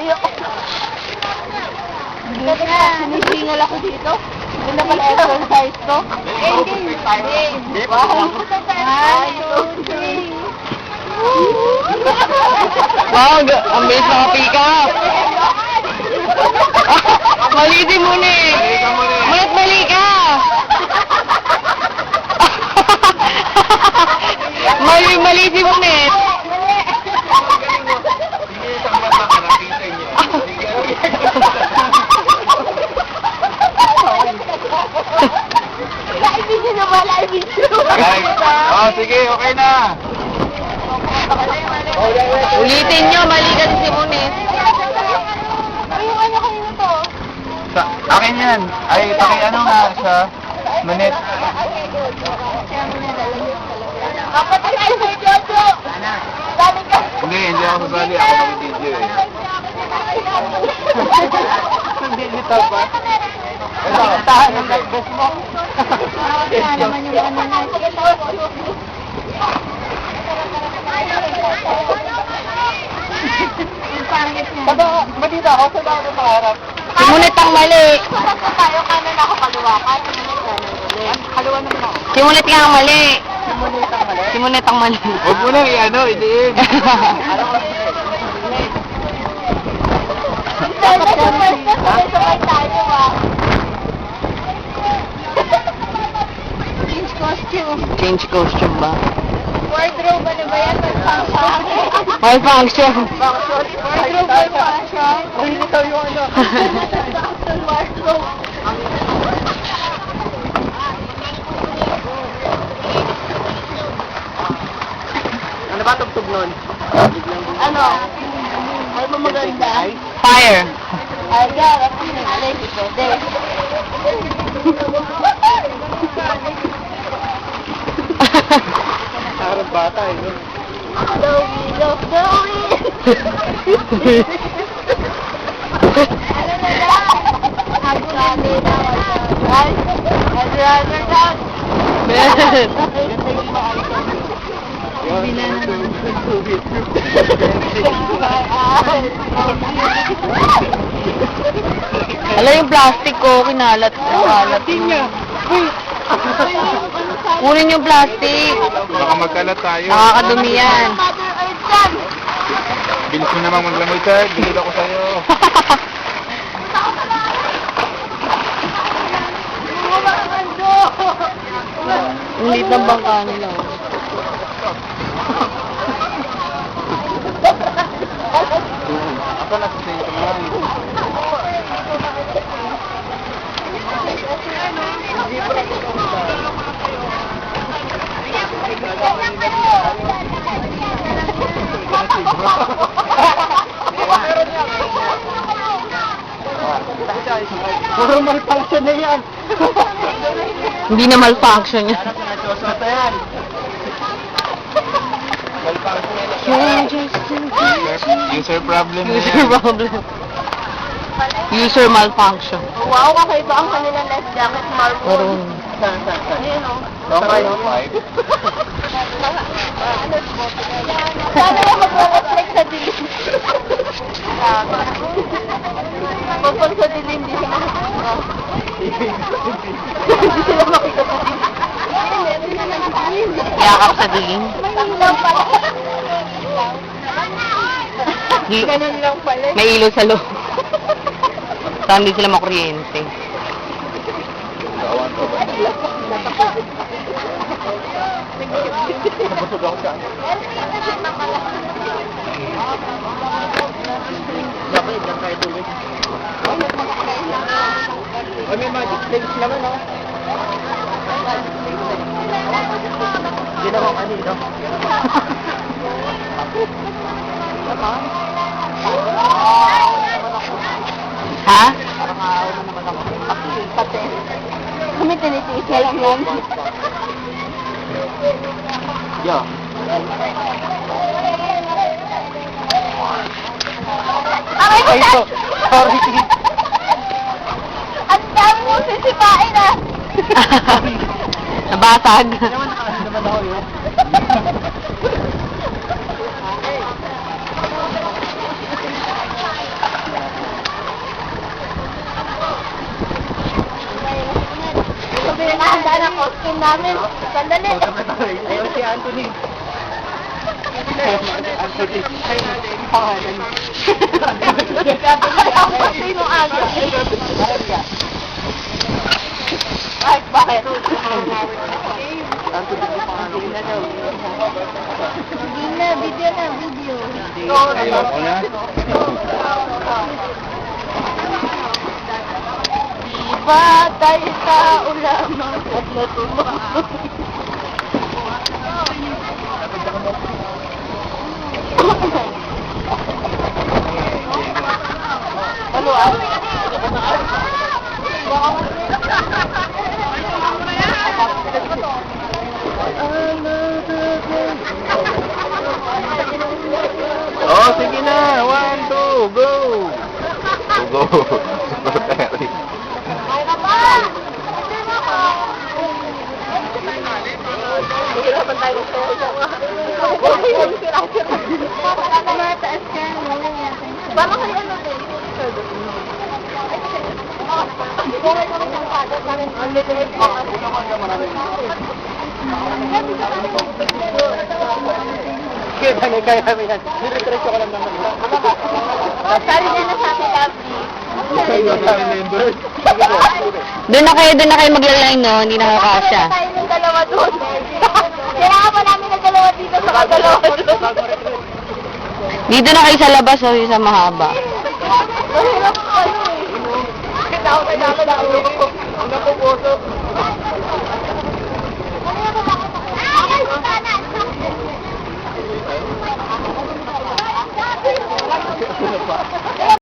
Ayoko. Sinisingal ako dito. Hindi na pala exercise to. Hindi. Wow. 1, 2, 3. Wow, ang bilis nakapika. Mali din muna eh. Mali ka. Mali si Munet. Live na ba? Live Oh, sige, okay na. Ulitin nyo, mali ka si Munet. Yung ano kanina to? Sa akin yan. Ay, ano nga sa Manit. Kapatid ay si Jojo! Dami ka! Hindi ako sasali. Ako mag-video eh. Hindi kita ba? Tahan ng nag-best mo. Naman yung ano na. Sige po. Ba dito ako? Saan ako makaharap? Si Munet ang mali. Sarap na tayo, kanan ako kaluwakan. Kaluwa naman ako. Si Munet nga ang mali. Simulit ang mali. Si Munet ang mali. Huwag mo nang idiin. Dapat yung first na sabay tayo ah. Change costume. Change costume ba? Wardrobe, ano ba yan? Malfunction. Malfunction. Wardrobe, malfunction. Ay, ito yung ano. Wardrobe. Ano ba tugtog nun? Ano? Ay, maganda. Fire. Ay, God, ako yung alay, di pwede. Harap bata eh. No? The wheel of the wind. Ano na lang? I'd rather not. Ala yung plastic ko, kinalat. Kinalat. Kunin yung plastic. Baka magkalat tayo. Nakakadumi yan. Mother Earth yan. Bilis mo namang maglamay, sir. Bilid ako sa'yo. Ang liit ng bangka nila. Ako na sa sa'yo naman. Puro malfunction na yan. Hindi na malfunction yan. Pinasusunod na yan. Malfunction yan. User problem na User yan. problem. User malfunction. Wow, kakaiba ang kanilang life jacket, Marvel. Meron. Ayun o. Okay, no? Sana yung mag-reflect sa dilim. Pagpag sa dilim, hindi sila makikita. Hindi sila makikita sa dilim. Yakap sa dilim. Ilaw pala. Di- Ganun lang pala. May ilaw sa loob. Saan hindi sila makuryente. Nabusog ako saan. Dapat yan tayo tuloy. Ay, may magic legs naman, no? Ginawang ano, no? Ha? Parang aaw na naman ako. Pati. Kami tinitiis na lang yan. Yo. Aray mo Ay, na! sorry. Ang dami mo sisipain ah! Nabasag. Naman ako yun. naghahanda ng costume namin. Sandali. Ayun si Anthony. Anthony. Sino aga? Ay, bakit? Hindi na, video na, video. Ayoko na. Diba tayo sa ulamang at natulog? Ano ah? Oh, sige na. 1, 2, go! Go. Ay na ba? Hirapan tayo sa mataas ka. Paano kayo ano din? Buhay kami ng padat namin. Ang lilit mo. Kaya kami yan. Diretso ko lang naman. Sabi niya na sa akin, Doon na kayo maglaline, no? Hindi nakakasya. tayo ng dalawa doon. Kailangan pa namin ng dalawa dito sa dalawa doon. Dito na kayo sa labas, o yung sa mahaba. Mahirap ano eh. Kailangan pa namin ng ulo. Ang napupuso. Ay,